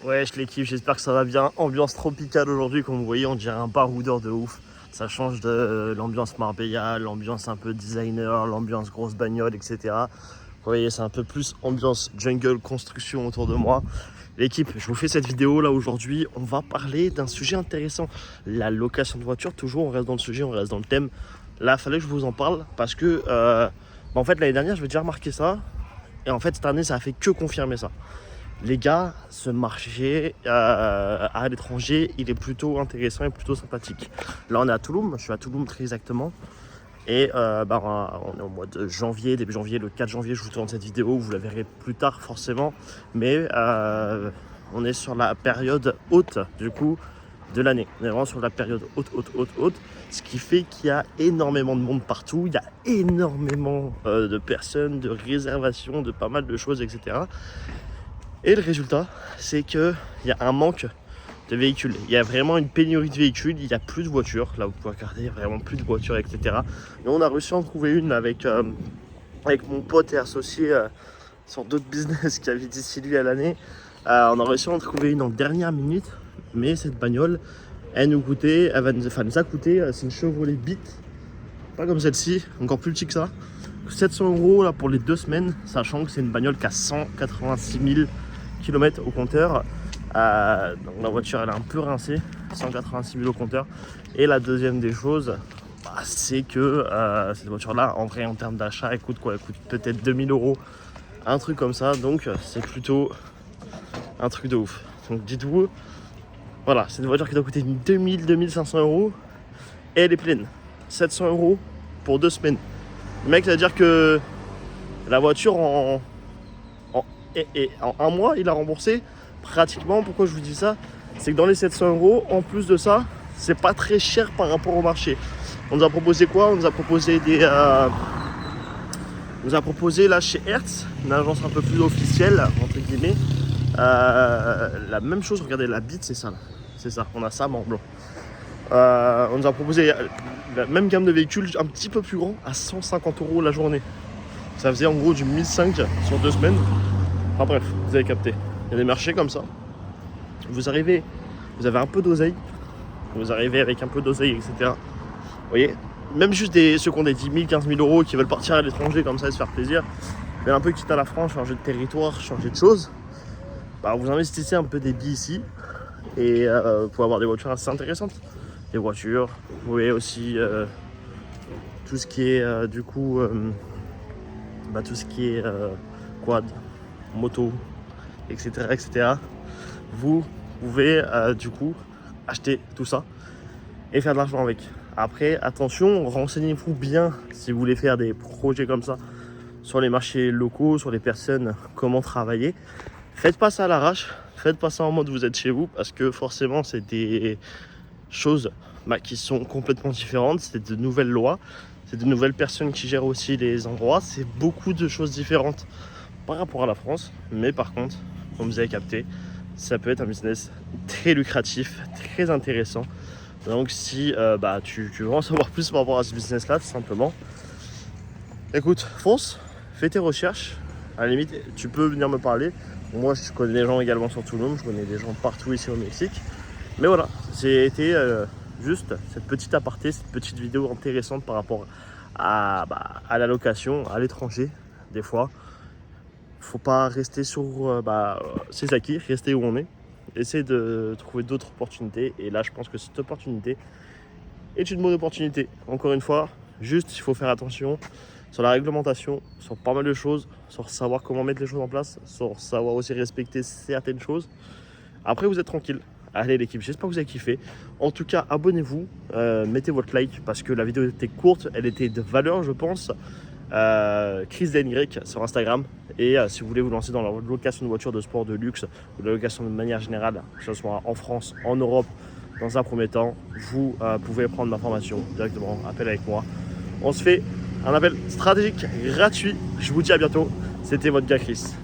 Ouais, je l'équipe, j'espère que ça va bien. Ambiance tropicale aujourd'hui, comme vous voyez, on dirait un baroudeur de ouf. Ça change de l'ambiance Marbella, l'ambiance un peu designer, l'ambiance grosse bagnole, etc. Vous voyez, c'est un peu plus ambiance jungle, construction autour de moi. L'équipe, je vous fais cette vidéo là aujourd'hui. On va parler d'un sujet intéressant. La location de voiture, toujours on reste dans le sujet, on reste dans le thème. Là, il fallait que je vous en parle parce que, en fait, l'année dernière, j'avais déjà remarqué ça. Et en fait, cette année, ça a fait que confirmer ça. Les gars, ce marché à l'étranger, il est plutôt intéressant et plutôt sympathique. Là, on est à Touloum, je suis à Touloum très exactement. Et on est au mois de janvier, début janvier, le 4 janvier, je vous tourne cette vidéo, vous la verrez plus tard forcément. Mais on est sur la période haute du coup de l'année. On est vraiment sur la période haute. Ce qui fait qu'il y a énormément de monde partout, il y a énormément de personnes, de réservations, de pas mal de choses, etc. Et le résultat, c'est qu'il y a un manque de véhicules. Il y a vraiment une pénurie de véhicules, il n'y a plus de voitures. Là, vous pouvez regarder, il n'y a vraiment plus de voitures, etc. Et on a réussi à en trouver une avec mon pote et associé sur d'autres business qui habite ici lui à l'année. On a réussi à en trouver une en dernière minute. Mais cette bagnole, elle nous a coûté, c'est une Chevrolet Beat. Pas comme celle-ci, encore plus petite que ça. 700 € là pour les 2 semaines, sachant que c'est une bagnole qui a 186 000 km au compteur. Donc la voiture elle est un peu rincée, 186 000 au compteur. Et la deuxième des choses, c'est que cette voiture là en vrai en termes d'achat elle coûte quoi? Elle coûte peut-être 2000 €, un truc comme ça. Donc c'est plutôt un truc de ouf. Donc dites-vous, voilà, c'est une voiture qui doit coûter 2500 € et elle est pleine. 700 € pour 2 semaines. Le mec, ça veut dire que la voiture en un mois, il a remboursé pratiquement. Pourquoi je vous dis ça? C'est que dans les 700 €, en plus de ça, c'est pas très cher par rapport au marché. On nous a proposé quoi? On nous a proposé là chez Hertz, une agence un peu plus officielle, entre guillemets. La même chose, regardez, la Beat, c'est ça. C'est ça, on a ça mais en blanc. On nous a proposé la même gamme de véhicules un petit peu plus grand à 150 € la journée. Ça faisait en gros du 1500 sur 2 semaines. Enfin bref, vous avez capté. Il y a des marchés comme ça. Vous avez un peu d'oseille. Vous arrivez avec un peu d'oseille, etc. Vous voyez, même juste ceux qui ont des 10 000, 15 000 € qui veulent partir à l'étranger comme ça et se faire plaisir, mais un peu quitte à la France, changer de territoire, changer de choses, vous investissez un peu des billes ici et vous pouvez avoir des voitures assez intéressantes. Des voitures, vous voyez aussi tout ce qui est tout ce qui est quad, moto, etc. Vous pouvez du coup acheter tout ça et faire de l'argent avec. Après, attention, renseignez-vous bien si vous voulez faire des projets comme ça sur les marchés locaux, sur les personnes, comment travailler. Faites pas ça à l'arrache, faites pas ça en mode vous êtes chez vous, parce que forcément c'est des choses qui sont complètement différentes, c'est de nouvelles lois, c'est de nouvelles personnes qui gèrent aussi les endroits, c'est beaucoup de choses différentes par rapport à la France. Mais par contre, comme vous avez capté, ça peut être un business très lucratif, très intéressant. Donc si tu veux en savoir plus par rapport à ce business là, tout simplement, écoute, fonce, fais tes recherches. À la limite, tu peux venir me parler. Moi, je connais des gens également sur Touloum, je connais des gens partout ici au Mexique. Mais voilà, j'ai été juste cette petite aparté, cette petite vidéo intéressante par rapport à la location à l'étranger. Des fois, faut pas rester sur ses acquis, rester où on est. Essayer de trouver d'autres opportunités. Et là, je pense que cette opportunité est une bonne opportunité. Encore une fois, juste, il faut faire attention sur la réglementation, sur pas mal de choses, sur savoir comment mettre les choses en place, sur savoir aussi respecter certaines choses. Après, vous êtes tranquille. Allez l'équipe, j'espère que vous avez kiffé. En tout cas, abonnez-vous, mettez votre like parce que la vidéo était courte, elle était de valeur, je pense. Chris DNY sur Instagram. Et si vous voulez vous lancer dans la location de voitures de sport de luxe ou de la location de manière générale, que ce soit en France, en Europe, dans un premier temps, vous pouvez prendre ma formation directement, appel avec moi. On se fait un appel stratégique gratuit. Je vous dis à bientôt. C'était votre gars Chris.